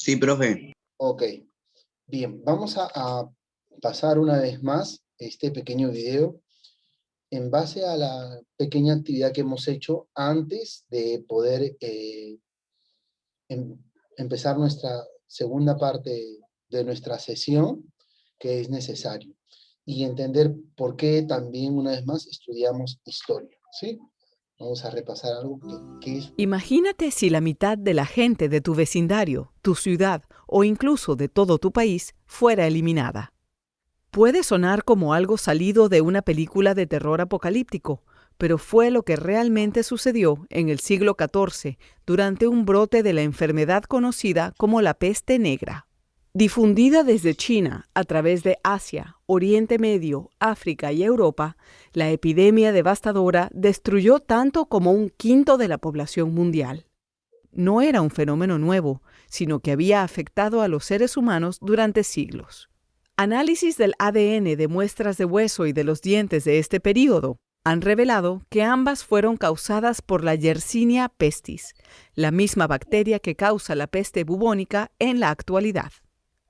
Sí, profe. Ok, bien, vamos a pasar una vez más este pequeño video en base a la pequeña actividad que hemos hecho antes de poder em- empezar nuestra segunda parte de nuestra sesión, que es necesario, y entender por qué también una vez más estudiamos historia, ¿sí? Vamos a repasar algo que es... Imagínate si la mitad de la gente de tu vecindario, tu ciudad o incluso de todo tu país fuera eliminada. Puede sonar como algo salido de una película de terror apocalíptico, pero fue lo que realmente sucedió en el siglo XIV durante un brote de la enfermedad conocida como la peste negra. Difundida desde China a través de Asia, Oriente Medio, África y Europa, la epidemia devastadora destruyó tanto como un quinto de la población mundial. No era un fenómeno nuevo, sino que había afectado a los seres humanos durante siglos. Análisis del ADN de muestras de hueso y de los dientes de este período han revelado que ambas fueron causadas por la Yersinia pestis, la misma bacteria que causa la peste bubónica en la actualidad.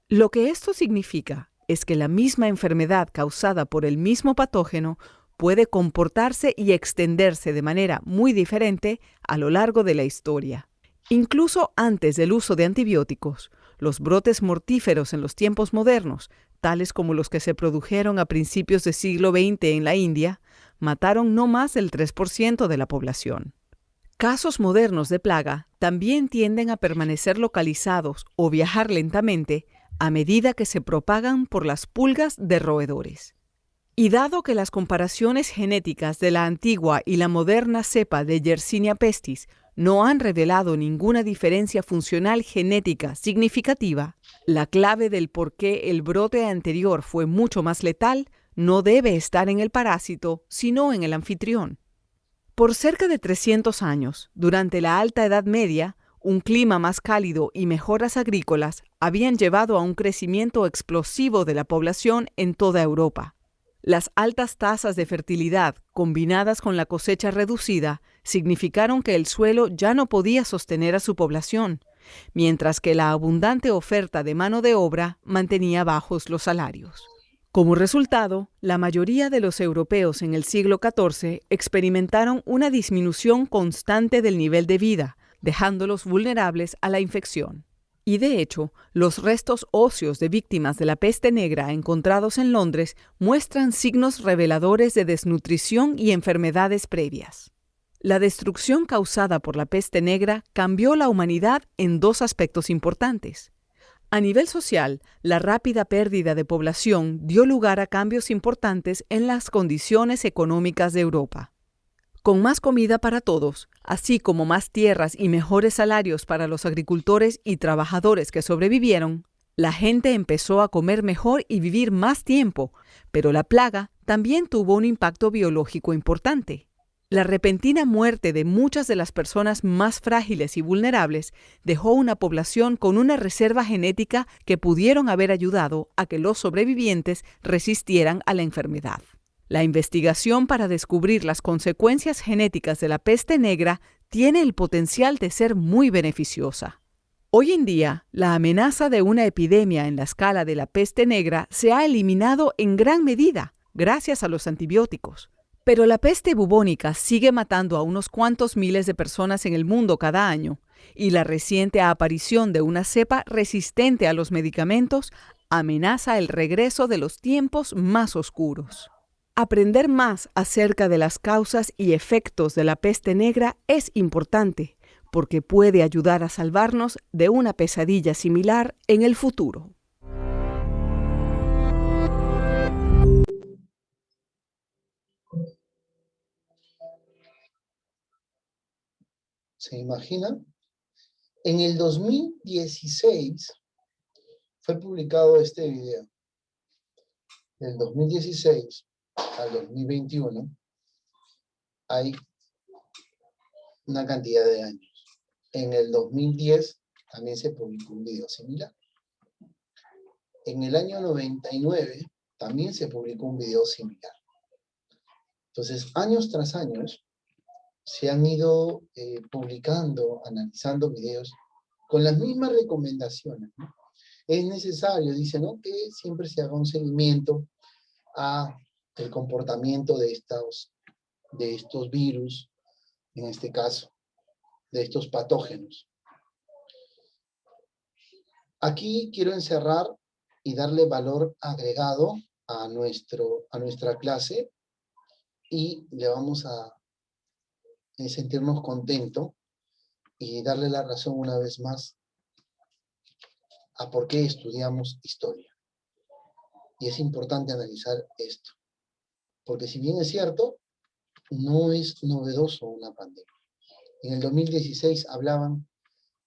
Lo que esto significa es que la misma enfermedad causada por el mismo patógeno puede comportarse y extenderse de manera muy diferente a lo largo de la historia. Incluso antes del uso de antibióticos, los brotes mortíferos en los tiempos modernos, tales como los que se produjeron a principios del siglo XX en la India, mataron no más del 3% de la población. Casos modernos de plaga también tienden a permanecer localizados o viajar lentamente a medida que se propagan por las pulgas de roedores. Y dado que las comparaciones genéticas de la antigua y la moderna cepa de Yersinia pestis no han revelado ninguna diferencia funcional genética significativa, la clave del por qué el brote anterior fue mucho más letal no debe estar en el parásito, sino en el anfitrión. Por cerca de 300 años, durante la Alta Edad Media, un clima más cálido y mejoras agrícolas habían llevado a un crecimiento explosivo de la población en toda Europa. Las altas tasas de fertilidad, combinadas con la cosecha reducida, significaron que el suelo ya no podía sostener a su población, mientras que la abundante oferta de mano de obra mantenía bajos los salarios. Como resultado, la mayoría de los europeos en el siglo XIV experimentaron una disminución constante del nivel de vida, dejándolos vulnerables a la infección. Y de hecho, los restos óseos de víctimas de la peste negra encontrados en Londres muestran signos reveladores de desnutrición y enfermedades previas. La destrucción causada por la peste negra cambió la humanidad en dos aspectos importantes. A nivel social, la rápida pérdida de población dio lugar a cambios importantes en las condiciones económicas de Europa. Con más comida para todos, así como más tierras y mejores salarios para los agricultores y trabajadores que sobrevivieron, la gente empezó a comer mejor y vivir más tiempo, pero la plaga también tuvo un impacto biológico importante. La repentina muerte de muchas de las personas más frágiles y vulnerables dejó una población con una reserva genética que pudieron haber ayudado a que los sobrevivientes resistieran a la enfermedad. La investigación para descubrir las consecuencias genéticas de la peste negra tiene el potencial de ser muy beneficiosa. Hoy en día, la amenaza de una epidemia en la escala de la peste negra se ha eliminado en gran medida gracias a los antibióticos. Pero la peste bubónica sigue matando a unos cuantos miles de personas en el mundo cada año, y la reciente aparición de una cepa resistente a los medicamentos amenaza el regreso de los tiempos más oscuros. Aprender más acerca de las causas y efectos de la peste negra es importante, porque puede ayudar a salvarnos de una pesadilla similar en el futuro. ¿Se imaginan? En el 2016 fue publicado este video. Del 2016 al 2021 hay una cantidad de años. En el 2010 también se publicó un video similar. En el año 99 también se publicó un video similar. Entonces, años tras años, se han ido publicando, analizando videos con las mismas recomendaciones, ¿no? Es necesario, dice, ¿no?, que siempre se haga un seguimiento a el comportamiento de estos virus, en este caso, de estos patógenos. Aquí quiero encerrar y darle valor agregado a nuestra clase, y le vamos a sentirnos contentos y darle la razón una vez más a por qué estudiamos historia. Y es importante analizar esto, porque si bien es cierto, no es novedoso una pandemia. En el 2016 hablaban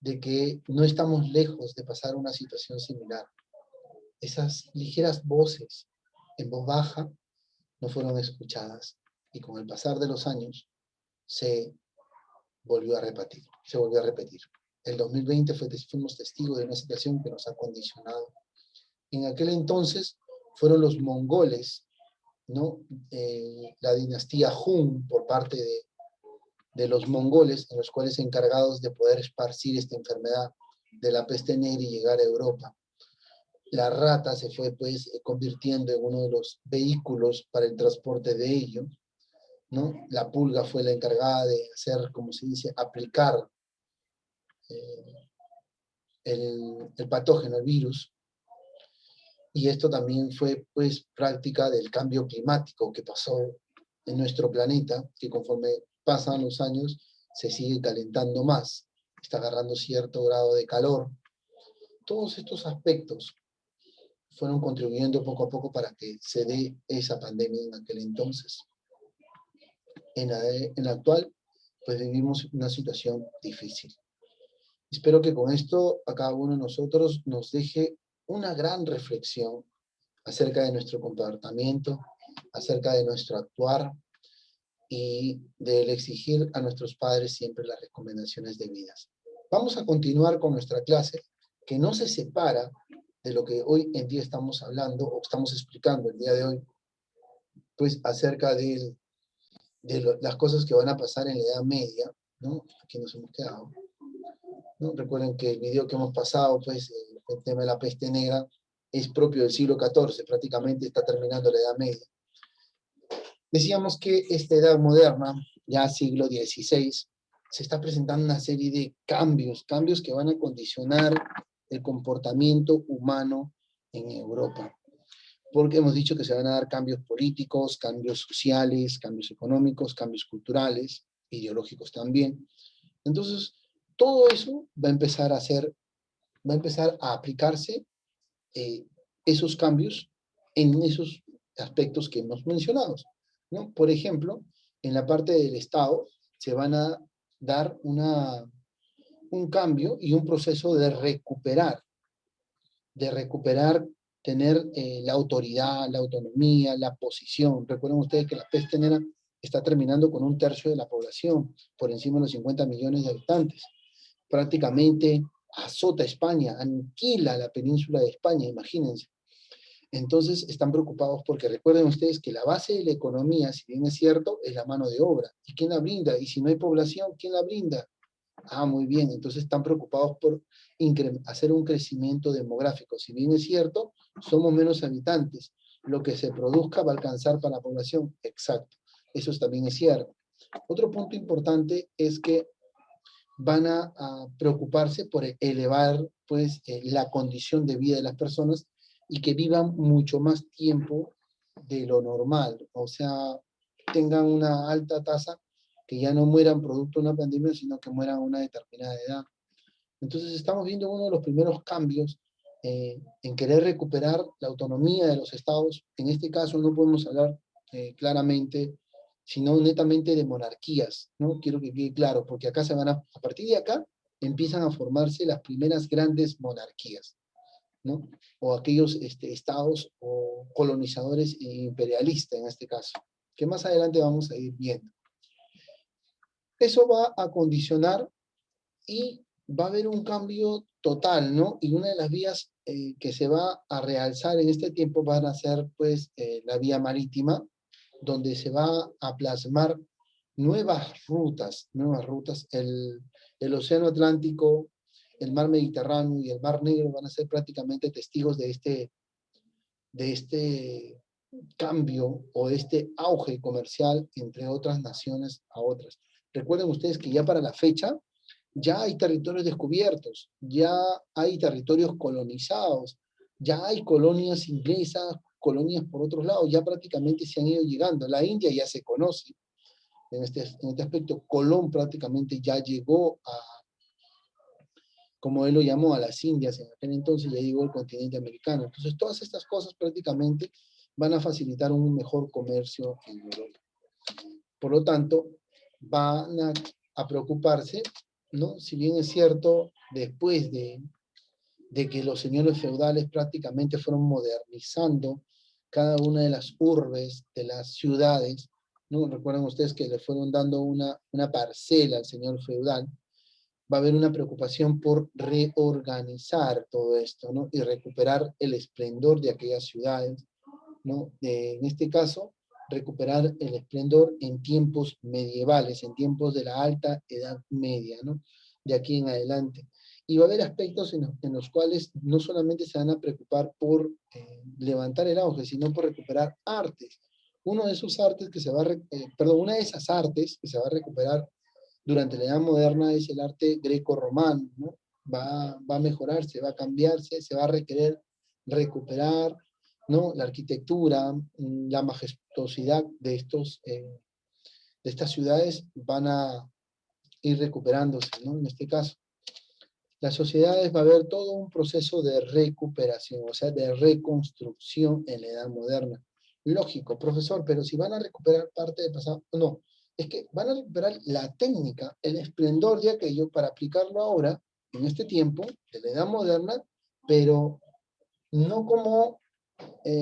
de que no estamos lejos de pasar una situación similar. Esas ligeras voces en voz baja no fueron escuchadas, y con el pasar de los años se volvió a repetir. El 2020 fuimos testigos de una situación que nos ha condicionado. En aquel entonces fueron los mongoles, ¿no? La dinastía Hun, por parte de los mongoles, en los cuales encargados de poder esparcir esta enfermedad de la peste negra y llegar a Europa. La rata se fue, pues, convirtiendo en uno de los vehículos para el transporte de ello, ¿no? La pulga fue la encargada de hacer, como se dice, aplicar el patógeno, el virus. Y esto también fue, pues, práctica del cambio climático que pasó en nuestro planeta, que conforme pasan los años se sigue calentando más, está agarrando cierto grado de calor. Todos estos aspectos fueron contribuyendo poco a poco para que se dé esa pandemia en aquel entonces. En la actual, pues vivimos una situación difícil. Espero que con esto a cada uno de nosotros nos deje una gran reflexión acerca de nuestro comportamiento, acerca de nuestro actuar y del exigir a nuestros padres siempre las recomendaciones debidas. Vamos a continuar con nuestra clase, que no se separa de lo que hoy en día estamos hablando o estamos explicando el día de hoy, pues acerca de las cosas que van a pasar en la Edad Media, ¿no? Aquí nos hemos quedado, ¿no? Recuerden que el video que hemos pasado, pues, el tema de la peste negra, es propio del siglo XIV, prácticamente está terminando la Edad Media. Decíamos que esta edad moderna, ya siglo XVI, se está presentando una serie de cambios que van a condicionar el comportamiento humano en Europa. Porque hemos dicho que se van a dar cambios políticos, cambios sociales, cambios económicos, cambios culturales, ideológicos también. Entonces, todo eso va a empezar a aplicarse, esos cambios en esos aspectos que hemos mencionado, ¿no? Por ejemplo, en la parte del Estado se van a dar un cambio y un proceso de recuperar, tener la autoridad, la autonomía, la posición. Recuerden ustedes que la peste negra está terminando con 1/3 de la población, por encima de los 50 millones de habitantes. Prácticamente azota España, aniquila la península de España, imagínense. Entonces están preocupados porque recuerden ustedes que la base de la economía, si bien es cierto, es la mano de obra. ¿Y quién la brinda? Y si no hay población, ¿quién la brinda? Ah, muy bien. Entonces están preocupados por hacer un crecimiento demográfico. Si bien es cierto, somos menos habitantes. Lo que se produzca va a alcanzar para la población. Exacto. Eso también es cierto. Otro punto importante es que van a preocuparse por elevar, pues, la condición de vida de las personas y que vivan mucho más tiempo de lo normal. O sea, tengan una alta tasa, que ya no mueran producto de una pandemia, sino que mueran a una determinada edad. Entonces estamos viendo uno de los primeros cambios en querer recuperar la autonomía de los estados. En este caso no podemos hablar claramente, sino netamente de monarquías, ¿no? Quiero que quede claro, porque acá a partir de acá, empiezan a formarse las primeras grandes monarquías, ¿no? O aquellos estados o colonizadores e imperialistas en este caso, que más adelante vamos a ir viendo. Eso va a condicionar y va a haber un cambio total, ¿no? Y una de las vías que se va a realzar en este tiempo van a ser, pues, la vía marítima, donde se va a plasmar nuevas rutas. El Océano Atlántico el mar Mediterráneo y el mar Negro van a ser prácticamente testigos de este cambio o de este auge comercial entre otras naciones a otras. Recuerden ustedes que ya para la fecha, ya hay territorios descubiertos, ya hay territorios colonizados, ya hay colonias inglesas, colonias por otros lados, ya prácticamente se han ido llegando. La India ya se conoce en este aspecto. Colón prácticamente ya llegó a, como él lo llamó, a las Indias en aquel entonces, ya llegó al continente americano. Entonces todas estas cosas prácticamente van a facilitar un mejor comercio en Europa. Por lo tanto, van a preocuparse, ¿no? Si bien es cierto, después de que los señores feudales prácticamente fueron modernizando cada una de las urbes, de las ciudades, ¿no? Recuerdan ustedes que le fueron dando una parcela al señor feudal. Va a haber una preocupación por reorganizar todo esto, ¿no? Y recuperar el esplendor de aquellas ciudades, ¿no? En este caso, recuperar el esplendor en tiempos medievales, en tiempos de la alta edad media, ¿no? De aquí en adelante. Y va a haber aspectos en los cuales no solamente se van a preocupar por levantar el auge, sino por recuperar artes. Uno de esos artes que se va a, perdón, una de esas artes que se va a recuperar durante la Edad Moderna es el arte greco-romano, ¿no? Va a mejorarse, va a cambiarse, se va a requerer recuperar, ¿no? La arquitectura, la majestuosidad de estas ciudades van a ir recuperándose, ¿no? En este caso, las sociedades va a haber todo un proceso de recuperación, o sea, de reconstrucción en la Edad Moderna. Lógico, profesor, pero si van a recuperar parte del pasado, no, es que van a recuperar la técnica, el esplendor de aquello para aplicarlo ahora, en este tiempo, de la Edad Moderna, pero no como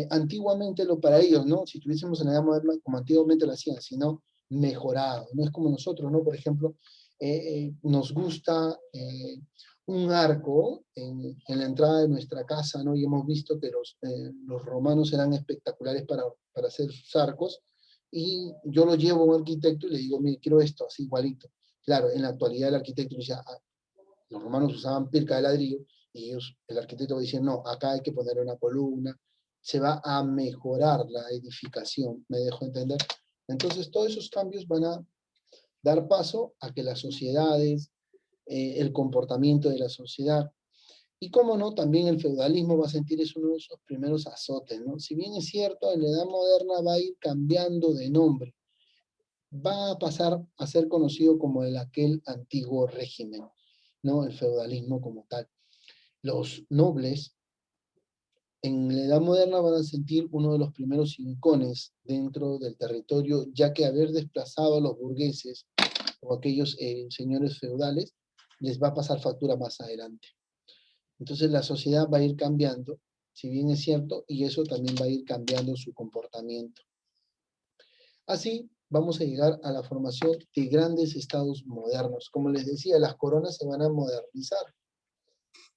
antiguamente lo para ellos, ¿no? Si estuviésemos en la Edad Moderna, como antiguamente lo hacían, sino mejorado. No es como nosotros, ¿no? Por ejemplo, nos gusta un arco en la entrada de nuestra casa, ¿no? Y hemos visto que los romanos eran espectaculares para hacer sus arcos, y yo lo llevo a un arquitecto y le digo, mire, quiero esto, así igualito. Claro, en la actualidad el arquitecto dice, ah, los romanos usaban pirca de ladrillo, y ellos, el arquitecto va a decir, no, acá hay que poner una columna, se va a mejorar la edificación, ¿me dejo entender? Entonces, todos esos cambios van a dar paso a que las sociedades, el comportamiento de la sociedad, y cómo no, también el feudalismo va a sentir es uno de esos primeros azotes, ¿no? Si bien es cierto, en la Edad Moderna va a ir cambiando de nombre, va a pasar a ser conocido como aquel antiguo régimen, ¿no? El feudalismo como tal. Los nobles en la Edad Moderna van a sentir uno de los primeros hincones dentro del territorio, ya que haber desplazado a los burgueses o aquellos señores feudales les va a pasar factura más adelante. Entonces la sociedad va a ir cambiando, si bien es cierto, y eso también va a ir cambiando su comportamiento. Así vamos a llegar a la formación de grandes estados modernos. Como les decía, las coronas se van a modernizar,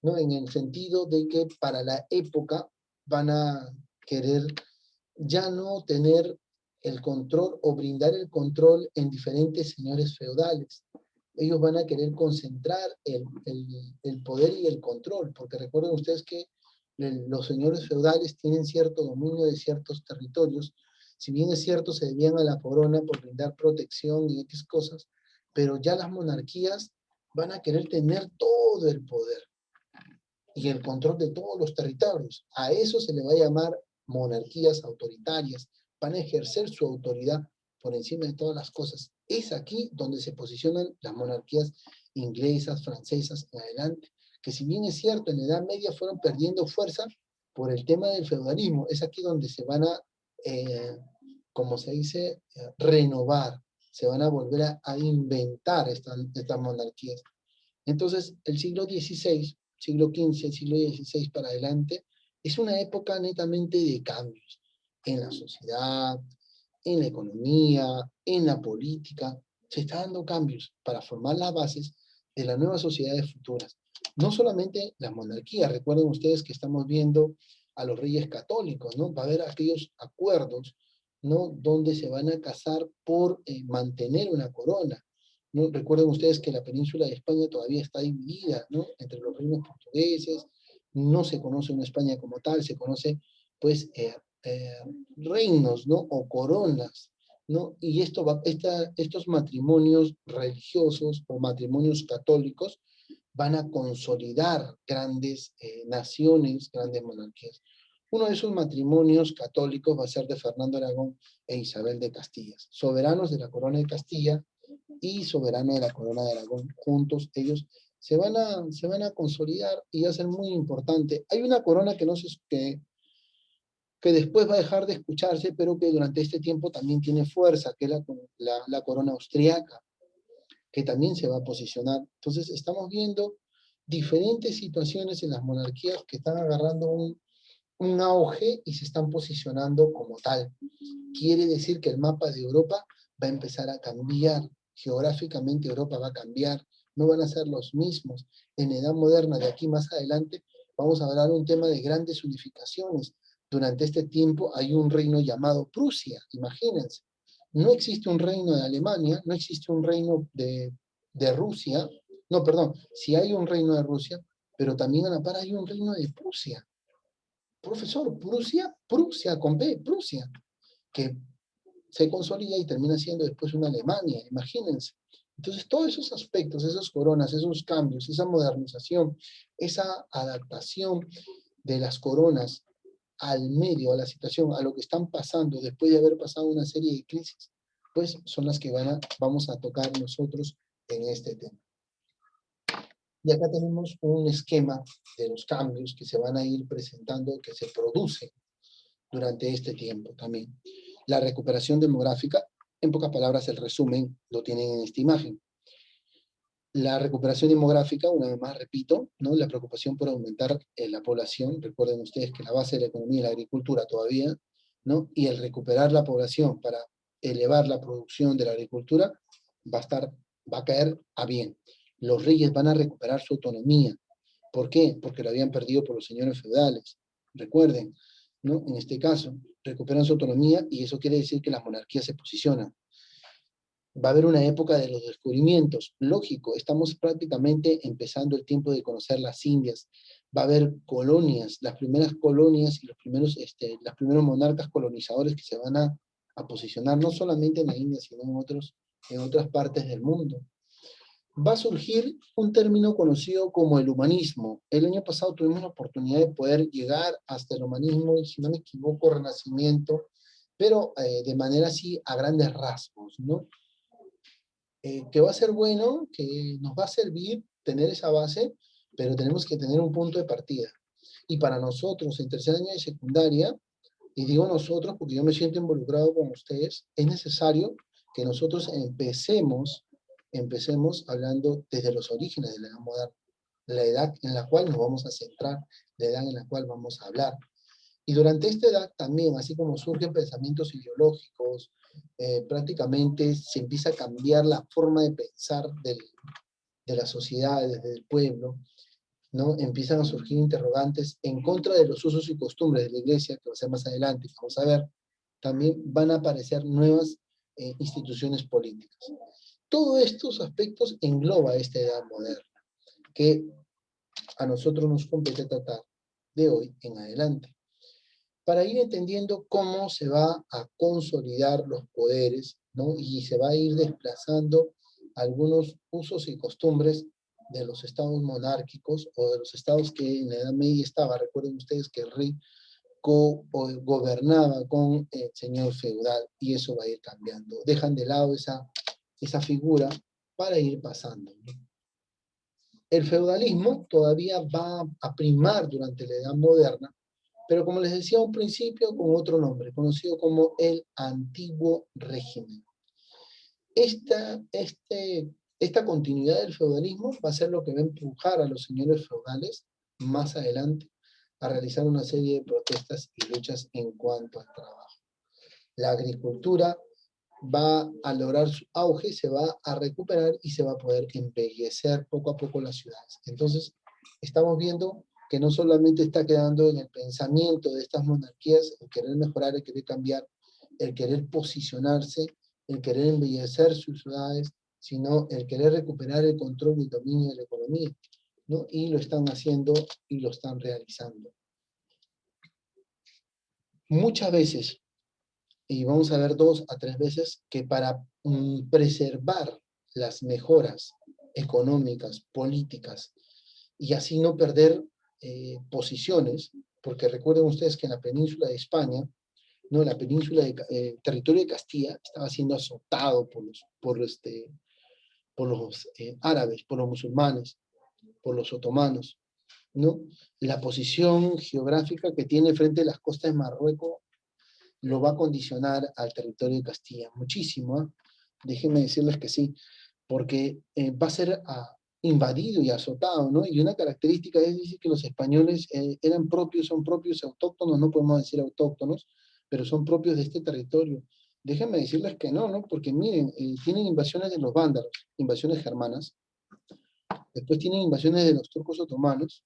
¿no? En el sentido de que para la época van a querer ya no tener el control o brindar el control en diferentes señores feudales. Ellos van a querer concentrar el poder y el control, porque recuerden ustedes que los señores feudales tienen cierto dominio de ciertos territorios, si bien es cierto se debían a la corona por brindar protección y X cosas, pero ya las monarquías van a querer tener todo el poder y el control de todos los territorios. A eso se le va a llamar monarquías autoritarias. Van a ejercer su autoridad por encima de todas las cosas. Es aquí donde se posicionan las monarquías inglesas, francesas, en adelante, que si bien es cierto, en la Edad Media fueron perdiendo fuerza por el tema del feudalismo. Es aquí donde se van a, como se dice, renovar, se van a volver a inventar estas monarquías. Entonces, el siglo XVI, siglo XV, siglo XVI para adelante, es una época netamente de cambios en la sociedad, en la economía, en la política. Se están dando cambios para formar las bases de las nuevas sociedades futuras. No solamente las monarquías, recuerden ustedes que estamos viendo a los reyes católicos, ¿no? Va a haber aquellos acuerdos, ¿no? Donde se van a casar por mantener una corona. ¿no? Recuerden ustedes que la península de España todavía está dividida, ¿no? Entre los reinos portugueses, no se conoce una España como tal, se conoce, pues, eh, reinos, ¿no? O coronas, ¿no? Y estos matrimonios religiosos o matrimonios católicos van a consolidar grandes naciones, grandes monarquías. Uno de esos matrimonios católicos va a ser de Fernando Aragón e Isabel de Castilla, soberanos de la corona de Castilla y soberano de la corona de Aragón. Juntos ellos se van a consolidar y va a ser muy importante. Hay una corona que, no se, que después va a dejar de escucharse, pero que durante este tiempo también tiene fuerza, que es la corona austriaca, que también se va a posicionar. Entonces estamos viendo diferentes situaciones en las monarquías que están agarrando un auge y se están posicionando como tal. Quiere decir que el mapa de Europa va a empezar a cambiar. Geográficamente Europa va a cambiar. No van a ser los mismos. En la Edad Moderna, de aquí más adelante, vamos a hablar un tema de grandes unificaciones. Durante este tiempo hay un reino llamado Prusia, imagínense. No existe un reino de Alemania, no existe un reino de Rusia. No, perdón, sí hay un reino de Rusia, pero también a la par hay un reino de Prusia. Profesor, Prusia con B, Prusia, que se consolida y termina siendo después una Alemania, imagínense. Entonces, todos esos aspectos, esas coronas, esos cambios, esa modernización, esa adaptación de las coronas al medio, a la situación, a lo que están pasando después de haber pasado una serie de crisis, pues son las que vamos a tocar nosotros en este tema. Y acá tenemos un esquema de los cambios que se van a ir presentando, que se producen durante este tiempo también. La recuperación demográfica, en pocas palabras el resumen lo tienen en esta imagen. La recuperación demográfica, una vez más repito, ¿no? La preocupación por aumentar la población, recuerden ustedes que la base de la economía es la agricultura todavía, ¿no? Y el recuperar la población para elevar la producción de la agricultura va a caer a bien. Los reyes van a recuperar su autonomía. ¿Por qué? Porque lo habían perdido por los señores feudales. Recuerden, ¿no? En este caso, recuperan su autonomía y eso quiere decir que las monarquías se posicionan. Va a haber una época de los descubrimientos. Lógico, estamos prácticamente empezando el tiempo de conocer las Indias. Va a haber colonias, las primeras colonias y los primeros monarcas colonizadores que se van a posicionar no solamente en la India, sino en otras partes del mundo. Va a surgir un término conocido como el humanismo. El año pasado tuvimos la oportunidad de poder llegar hasta el humanismo, y si no me equivoco, renacimiento, pero de manera así a grandes rasgos, ¿no? Que va a ser bueno, que nos va a servir tener esa base, pero tenemos que tener un punto de partida. Y para nosotros, en tercer año de secundaria, y digo nosotros porque yo me siento involucrado con ustedes, es necesario que nosotros empecemos hablando desde los orígenes de la edad moderna, la edad en la cual nos vamos a centrar, la edad en la cual vamos a hablar. Y durante esta edad también, así como surgen pensamientos ideológicos, prácticamente se empieza a cambiar la forma de pensar de las sociedades, del pueblo, ¿no? Empiezan a surgir interrogantes en contra de los usos y costumbres de la iglesia, que va a ser más adelante, que vamos a ver. También van a aparecer nuevas instituciones políticas. Todos estos aspectos engloba esta edad moderna, que a nosotros nos compete tratar de hoy en adelante, para ir entendiendo cómo se va a consolidar los poderes, ¿no? Y se va a ir desplazando algunos usos y costumbres de los estados monárquicos o de los estados que en la Edad Media estaba. Recuerden ustedes que el rey gobernaba con el señor feudal y eso va a ir cambiando. Dejan de lado esa figura para ir pasando, ¿no? El feudalismo todavía va a primar durante la Edad Moderna, pero como les decía a un principio, con otro nombre, conocido como el Antiguo Régimen. Esta continuidad del feudalismo va a ser lo que va a empujar a los señores feudales más adelante a realizar una serie de protestas y luchas en cuanto al trabajo. La agricultura va a lograr su auge, se va a recuperar y se va a poder embellecer poco a poco las ciudades. Entonces, estamos viendo que no solamente está quedando en el pensamiento de estas monarquías el querer mejorar, el querer cambiar, el querer posicionarse, el querer embellecer sus ciudades, sino el querer recuperar el control y el dominio de la economía, ¿no? Y lo están haciendo y lo están realizando. Muchas veces, y vamos a ver 2 a 3 veces, que para preservar las mejoras económicas, políticas, y así no perder posiciones, porque recuerden ustedes que en la península de España, ¿no? La península de territorio de Castilla estaba siendo azotado por los árabes, por los musulmanes, por los otomanos, ¿no? La posición geográfica que tiene frente a las costas de Marruecos lo va a condicionar al territorio de Castilla muchísimo, ¿eh? Déjenme decirles que sí, porque va a ser invadido y azotado, ¿no? Y una característica es decir que los españoles eran propios, son propios, autóctonos, no podemos decir autóctonos, pero son propios de este territorio. Déjenme decirles que no, ¿no? Porque miren, tienen invasiones de los vándalos, invasiones germanas, después tienen invasiones de los turcos otomanos,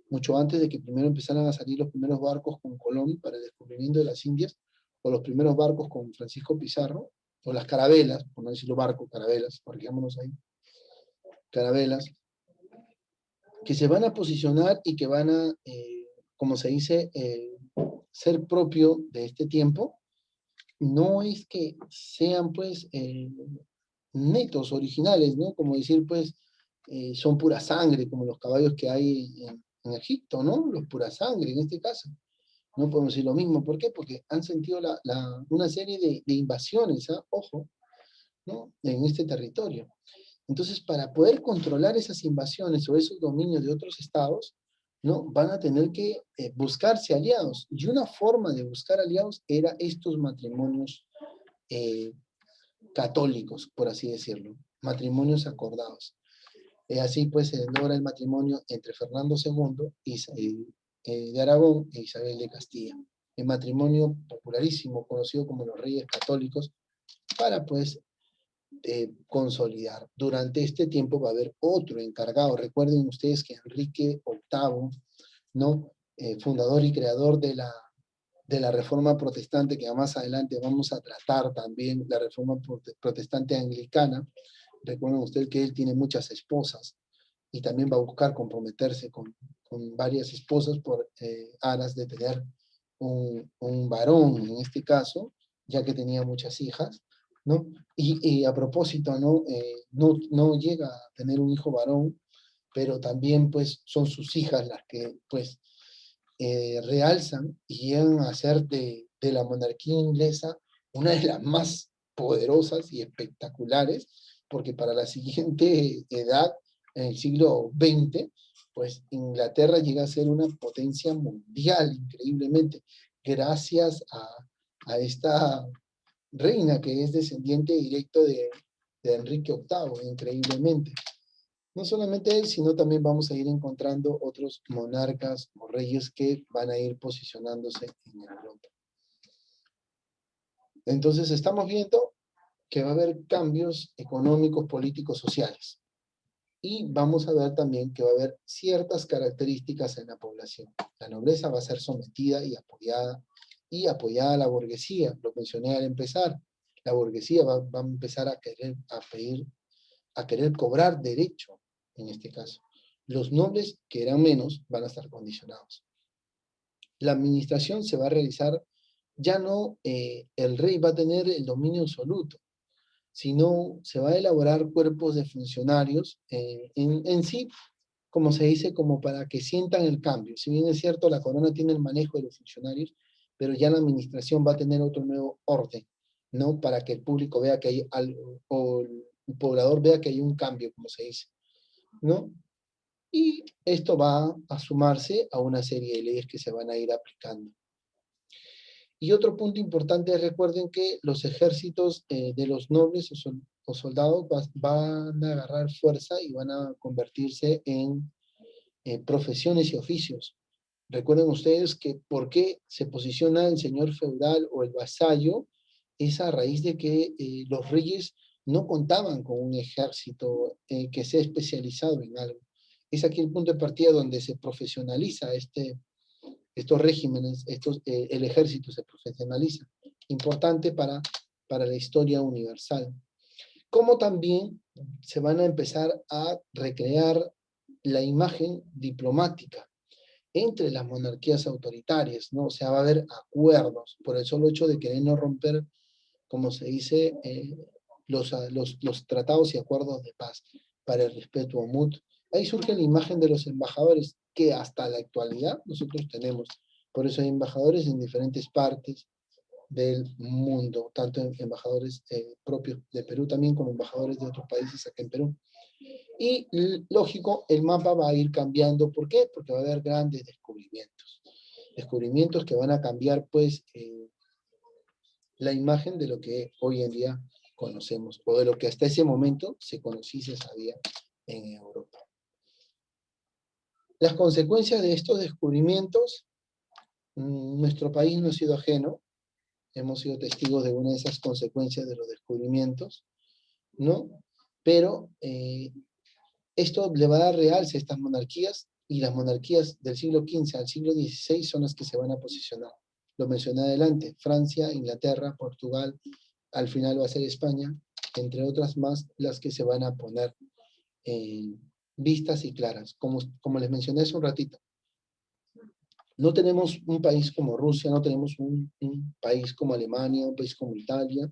mucho antes de que primero empezaran a salir los primeros barcos con Colón para el descubrimiento de las Indias, o los primeros barcos con Francisco Pizarro, o las carabelas, por no decirlo barcos, carabelas, marquémonos ahí, carabelas, que se van a posicionar y que van a, como se dice, ser propio de este tiempo. No es que sean, pues, netos, originales, ¿no? Como decir, pues, son pura sangre, como los caballos que hay en Egipto, ¿no? Los pura sangre, en este caso. No podemos decir lo mismo. ¿Por qué? Porque han sentido una serie de invasiones, ¿ah? Ojo, ¿no? En este territorio. Entonces, para poder controlar esas invasiones o esos dominios de otros estados, ¿no? Van a tener que buscarse aliados. Y una forma de buscar aliados era estos matrimonios eh, católicos, por así decirlo, matrimonios acordados. Así pues se logra el matrimonio entre Fernando II de Aragón e Isabel de Castilla. El matrimonio popularísimo, conocido como los Reyes Católicos, para pues consolidar. Durante este tiempo va a haber otro encargado. Recuerden ustedes que Enrique VIII, ¿no? Fundador y creador de la reforma protestante, que más adelante vamos a tratar también, la reforma protestante anglicana. Recuerden ustedes que él tiene muchas esposas y también va a buscar comprometerse con varias esposas por aras de tener un varón, en este caso, ya que tenía muchas hijas, ¿no? Y a propósito, ¿no? No llega a tener un hijo varón, pero también, pues, son sus hijas las que, pues, realzan y llegan a ser de la monarquía inglesa una de las más poderosas y espectaculares, porque para la siguiente edad, en el siglo XX, pues Inglaterra llega a ser una potencia mundial, increíblemente, gracias a esta reina que es descendiente directo de Enrique VIII, increíblemente. No solamente él, sino también vamos a ir encontrando otros monarcas o reyes que van a ir posicionándose en Europa. Entonces estamos viendo que va a haber cambios económicos, políticos, sociales. Y vamos a ver también que va a haber ciertas características en la población. La nobleza va a ser sometida y apoyada a la burguesía. Lo mencioné al empezar. La burguesía va a empezar a querer cobrar derecho, en este caso. Los nobles, que eran menos, van a estar condicionados. La administración se va a realizar, ya no el rey va a tener el dominio absoluto, sino se va a elaborar cuerpos de funcionarios en sí, como se dice, como para que sientan el cambio. Si bien es cierto, la corona tiene el manejo de los funcionarios, pero ya la administración va a tener otro nuevo orden, ¿no? Para que el público vea que hay algo, o el poblador vea que hay un cambio, como se dice, ¿no? Y esto va a sumarse a una serie de leyes que se van a ir aplicando. Y otro punto importante, recuerden que los ejércitos de los nobles o soldados van a agarrar fuerza y van a convertirse en profesiones y oficios. Recuerden ustedes que por qué se posiciona el señor feudal o el vasallo es a raíz de que los reyes no contaban con un ejército que sea especializado en algo. Es aquí el punto de partida donde se profesionaliza estos regímenes, el ejército se profesionaliza. Importante para la historia universal. como también se van a empezar a recrear la imagen diplomática entre las monarquías autoritarias, ¿no? O sea, va a haber acuerdos por el solo hecho de querer no romper, como se dice, los tratados y acuerdos de paz para el respeto mutuo. Ahí surge la imagen de los embajadores que hasta la actualidad nosotros tenemos. Por eso hay embajadores en diferentes partes del mundo, tanto embajadores propios de Perú también como embajadores de otros países acá en Perú. Y lógico, el mapa va a ir cambiando. ¿Por qué? Porque va a haber grandes descubrimientos. Descubrimientos que van a cambiar, pues, la imagen de lo que hoy en día conocemos, o de lo que hasta ese momento se conocía y se sabía en Europa. Las consecuencias de estos descubrimientos, nuestro país no ha sido ajeno, hemos sido testigos de una de esas consecuencias de los descubrimientos, ¿no? Pero esto le va a dar realce a estas monarquías, y las monarquías del siglo XV al siglo XVI son las que se van a posicionar. Lo mencioné adelante, Francia, Inglaterra, Portugal, al final va a ser España, entre otras más, las que se van a poner vistas y claras. Como les mencioné hace un ratito, no tenemos un país como Rusia, no tenemos un país como Alemania, un país como Italia,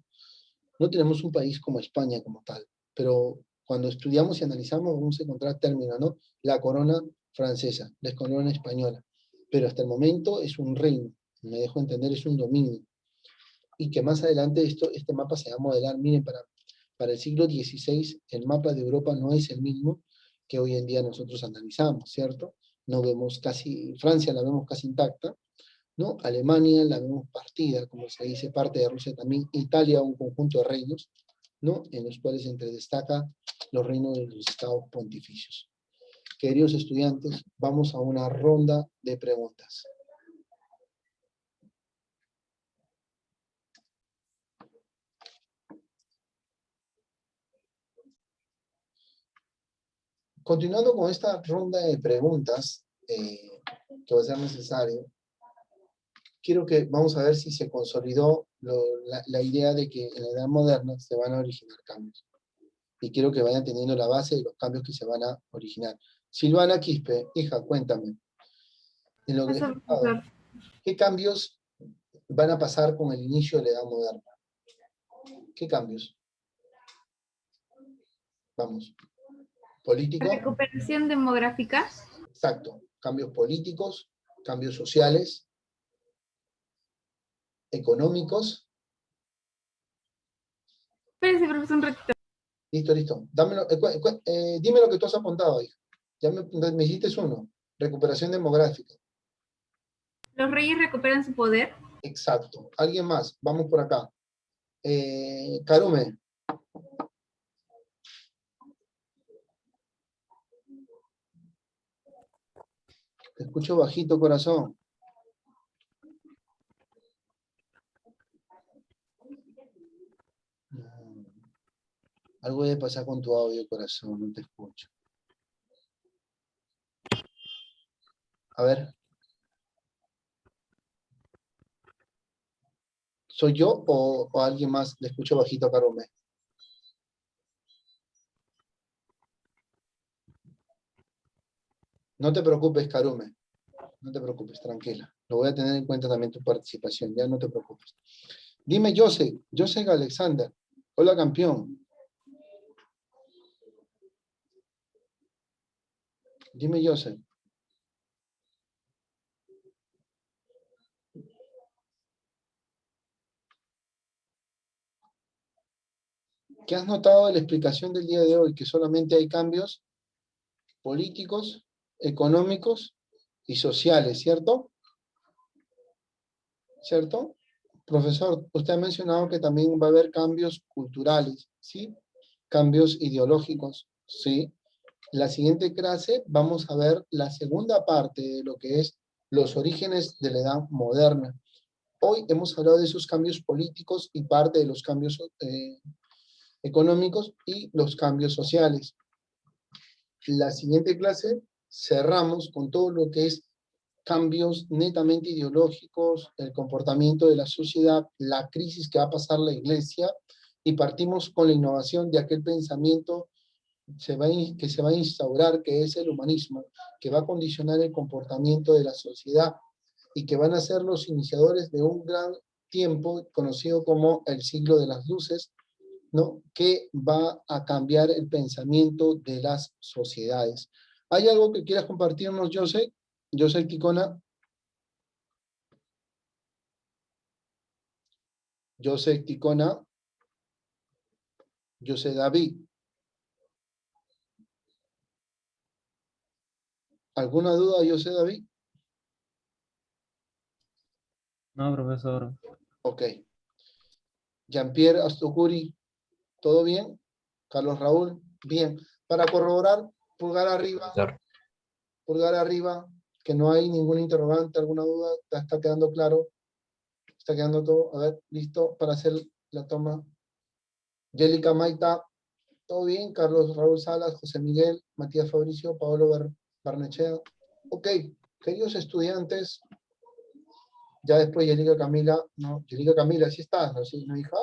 no tenemos un país como España como tal, pero cuando estudiamos y analizamos vamos a encontrar términos, ¿no? La corona francesa, la corona española, pero hasta el momento es un reino, me dejo entender, es un dominio, y que más adelante este mapa se va a modelar. Miren, para el siglo XVI el mapa de Europa no es el mismo que hoy en día nosotros analizamos, ¿cierto? No vemos casi, Francia la vemos casi intacta, ¿no? Alemania la vemos partida, como se dice, parte de Rusia también, Italia un conjunto de reinos, ¿no? En los cuales entre destaca los reinos de los estados pontificios. Queridos estudiantes, vamos a una ronda de preguntas. Continuando con esta ronda de preguntas, que va a ser necesario, quiero que vamos a ver si se consolidó la idea de que en la edad moderna se van a originar cambios. Y quiero que vayan teniendo la base de los cambios que se van a originar. Silvana Quispe, hija, cuéntame. En lo que ¿qué cambios van a pasar con el inicio de la edad moderna? ¿Qué cambios? Vamos. ¿Político? Recuperación demográfica. Exacto. Cambios políticos, cambios sociales, económicos. Espérense, profesor, un ratito. Listo, listo. Dámelo, dime lo que tú has apuntado, hija. Ya me hiciste uno. Recuperación demográfica. Los reyes recuperan su poder. Exacto. ¿Alguien más? Vamos por acá. Carume. Te escucho bajito, corazón. Algo debe pasar con tu audio, corazón, no te escucho. A ver. ¿Soy yo o alguien más? Le escucho bajito a Carume. No te preocupes, Carume. No te preocupes, tranquila. Lo voy a tener en cuenta también tu participación, ya no te preocupes. Dime, Joseph Alexander. Hola, campeón. Dime, Joseph. ¿Qué has notado de la explicación del día de hoy? Que solamente hay cambios políticos, económicos y sociales, ¿cierto? ¿Cierto? Profesor, usted ha mencionado que también va a haber cambios culturales, ¿sí? Cambios ideológicos, ¿sí? La siguiente clase vamos a ver la segunda parte de lo que es los orígenes de la edad moderna. Hoy hemos hablado de esos cambios políticos y parte de los cambios económicos y los cambios sociales. La siguiente clase cerramos con todo lo que es cambios netamente ideológicos, el comportamiento de la sociedad, la crisis que va a pasar la iglesia y partimos con la innovación de aquel pensamiento que se va a instaurar, que es el humanismo, que va a condicionar el comportamiento de la sociedad y que van a ser los iniciadores de un gran tiempo conocido como el siglo de las luces, ¿no? Que va a cambiar el pensamiento de las sociedades. ¿Hay algo que quieras compartirnos, José? José Ticona. José Ticona. José David. ¿Alguna duda, José David? No, profesor. Ok. Jean-Pierre Astocuri, ¿todo bien? Carlos Raúl, bien. Para corroborar, pulgar arriba, que no hay ningún interrogante, alguna duda, está quedando claro, está quedando todo, a ver, listo para hacer la toma. Yélica Maita, todo bien, Carlos Raúl Salas, José Miguel, Matías Fabricio, Paolo Barnechea. Ok, queridos estudiantes, ya después Yélica Camila, no, Yélica Camila, sí estás, ¿no? ¿Sí? ¿No, hija?